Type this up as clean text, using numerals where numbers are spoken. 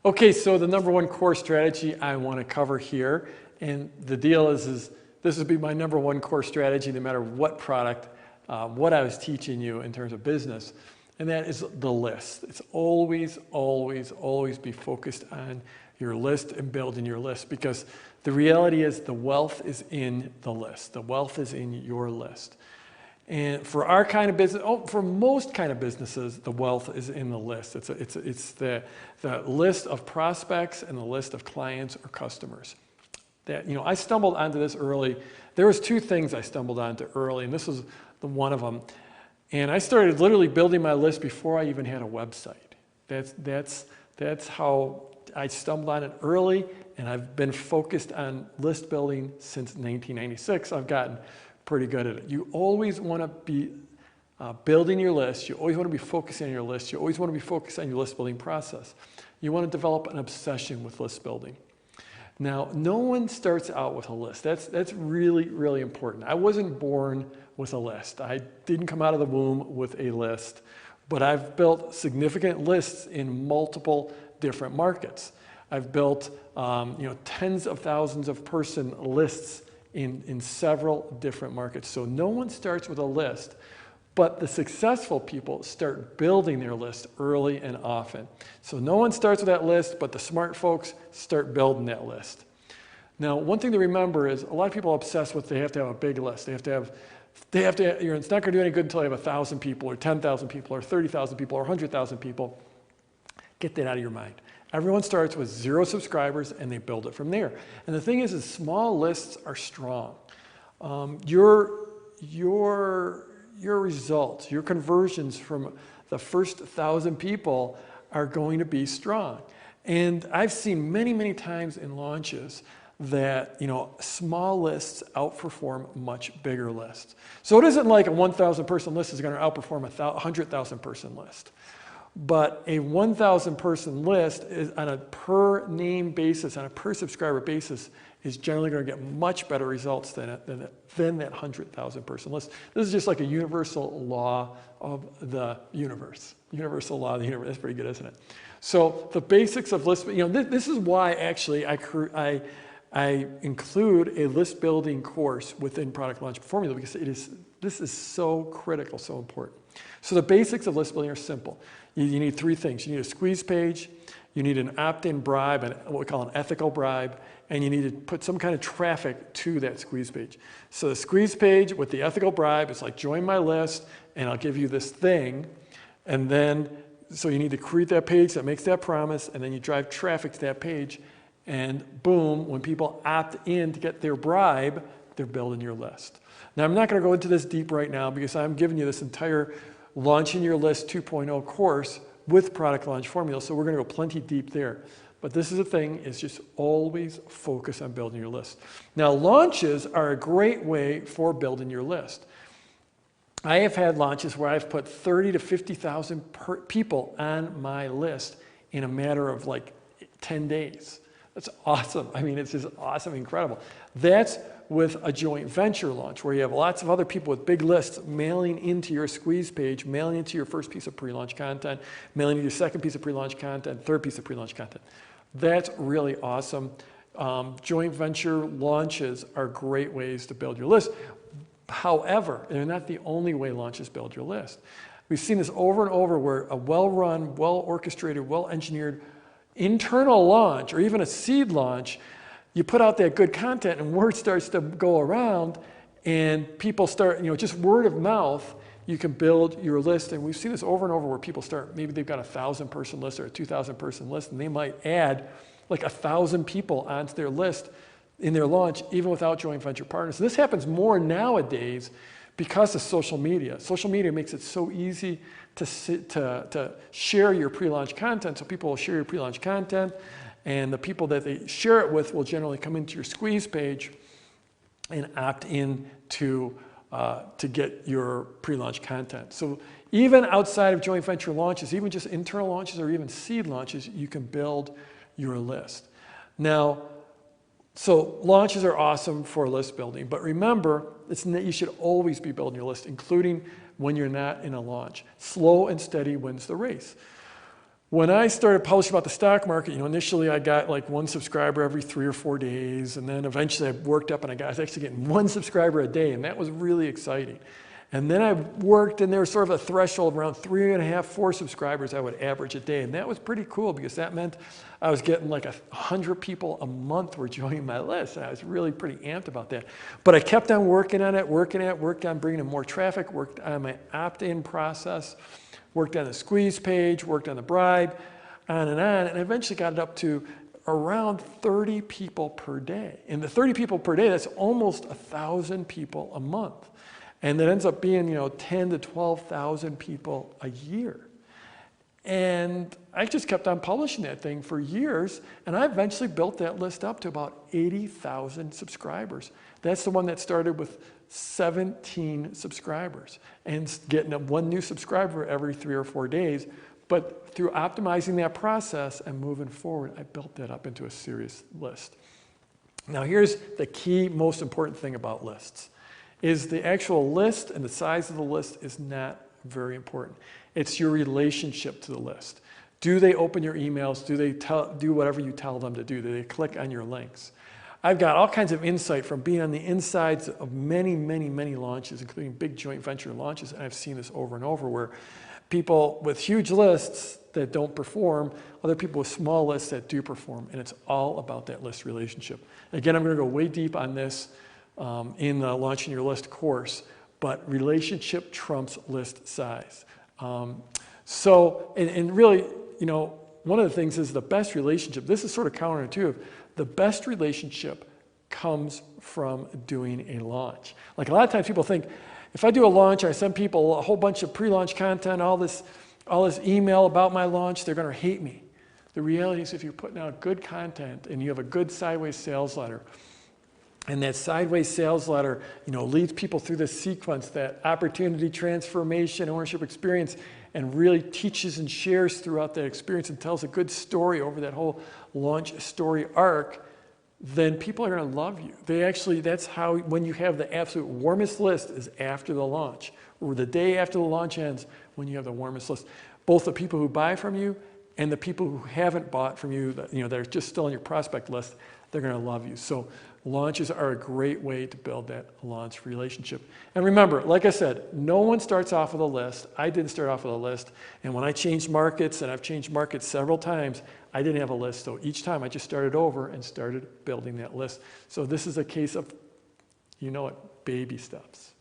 Okay, so the number one core strategy I want to cover here, and the deal is this would be my number one core strategy no matter what product, what I was teaching you in terms of business, and that is the list. It's always, always, always be focused on your list and building your list, because the reality is the wealth is in the list. The wealth is in your list. And for our kind of business, for most kind of businesses, the wealth is in the list. It's the list of prospects and the list of clients or customers. That, I stumbled onto this early. There was two things I stumbled onto early, and this was one of them. And I started literally building my list before I even had a website. That's how I stumbled on it early, and I've been focused on list building since 1996. I've gotten pretty good at it. You always want to be building your list. You always want to be focusing on your list. You always want to be focused on your list building process. You want to develop an obsession with list building. Now, no one starts out with a list. That's really, really important. I wasn't born with a list. I didn't come out of the womb with a list, but I've built significant lists in multiple different markets. I've built tens of thousands of person lists in several different markets. So no one starts with a list, but the successful people start building their list early and often. So no one starts with that list, but the smart folks start building that list. Now, one thing to remember is a lot of people are obsessed with they have to have a big list. It's not going to do any good until you have 1,000 people or 10,000 people or 30,000 people or 100,000 people. Get that out of your mind. Everyone starts with 0 subscribers and they build it from there. And the thing is small lists are strong. Your results, your conversions from the first 1,000 people are going to be strong. And I've seen many, many times in launches that small lists outperform much bigger lists. So it isn't like a 1,000 person list is going to outperform a 100,000 person list. But a 1,000 person list is on a per name basis, on a per subscriber basis, is generally going to get much better results than that 100,000 person list. This is just like a universal law of the universe. Universal law of the universe. That's pretty good, isn't it? So the basics of list, this is why actually I include a list building course within Product Launch Formula, because this is so critical, so important. So the basics of list building are simple. You need 3 things. You need a squeeze page, you need an opt-in bribe, and what we call an ethical bribe, and you need to put some kind of traffic to that squeeze page. So the squeeze page with the ethical bribe is like, join my list, and I'll give you this thing. And then, so you need to create that page that makes that promise, and then you drive traffic to that page, and boom, when people opt in to get their bribe, they're building your list. Now, I'm not going to go into this deep right now because I'm giving you this entire Launching Your List 2.0 course with Product Launch Formula, so we're going to go plenty deep there. But this is the thing, is just always focus on building your list. Now, launches are a great way for building your list. I have had launches where I've put 30 to 50,000 people on my list in a matter of like 10 days. That's awesome. I mean, it's just awesome, incredible. That's with a joint venture launch where you have lots of other people with big lists mailing into your squeeze page, mailing into your first piece of pre-launch content, mailing into your second piece of pre-launch content, third piece of pre-launch content. That's really awesome. Joint venture launches are great ways to build your list. However, they're not the only way launches build your list. We've seen this over and over where a well-run, well-orchestrated, well-engineered internal launch or even a seed launch, you put out that good content and word starts to go around and people start, just word of mouth, you can build your list. And we've seen this over and over where people start, maybe they've got a 1,000 person list or a 2,000 person list, and they might add like 1,000 people onto their list in their launch, even without joint venture partners. And this happens more nowadays because of social media. Social media makes it so easy to share your pre-launch content, so people will share your pre-launch content, and the people that they share it with will generally come into your squeeze page and opt in to get your pre-launch content. So even outside of joint venture launches, even just internal launches or even seed launches, you can build your list. Now, so launches are awesome for list building, but remember, you should always be building your list, including when you're not in a launch. Slow and steady wins the race. When I started publishing about the stock market, initially I got like one subscriber every 3 or 4 days, and then eventually I worked up and I was actually getting one subscriber a day, and that was really exciting. And then I worked, and there was sort of a threshold of around 3.5, 4 subscribers I would average a day, and that was pretty cool because that meant I was getting like 100 people a month were joining my list, and I was really pretty amped about that. But I kept on working on it, worked on bringing in more traffic, worked on my opt-in process, worked on the squeeze page, worked on the bribe, on, and I eventually got it up to around 30 people per day. And the 30 people per day, that's almost 1,000 people a month. And that ends up being, 10 to 12,000 people a year. And I just kept on publishing that thing for years, and I eventually built that list up to about 80,000 subscribers. That's the one that started with 17 subscribers and getting one new subscriber every 3 or 4 days. But through optimizing that process and moving forward, I built that up into a serious list. Now here's the key, most important thing about lists, is the actual list and the size of the list is not very important. It's your relationship to the list. Do they open your emails? Do they do whatever you tell them to do? Do they click on your links? I've got all kinds of insight from being on the insides of many, many, many launches, including big joint venture launches, and I've seen this over and over where people with huge lists that don't perform, other people with small lists that do perform, and it's all about that list relationship. Again, I'm going to go way deep on this in the Launching Your List course, but relationship trumps list size. And really, one of the things is the best relationship, this is sort of counterintuitive, the best relationship comes from doing a launch. Like a lot of times people think, if I do a launch, I send people a whole bunch of pre-launch content, all this email about my launch, they're going to hate me. The reality is if you're putting out good content and you have a good sideways sales letter, and that sideways sales letter, leads people through this sequence, that opportunity, transformation, ownership experience, and really teaches and shares throughout that experience and tells a good story over that whole launch story arc, then people are going to love you. That's how, when you have the absolute warmest list is after the launch, or the day after the launch ends, when you have the warmest list. Both the people who buy from you and the people who haven't bought from you, that are just still on your prospect list, they're going to love you. So launches are a great way to build that launch relationship. And remember, like I said, no one starts off with a list. I didn't start off with a list. And when I changed markets, and I've changed markets several times, I didn't have a list. So each time I just started over and started building that list. So this is a case of, baby steps.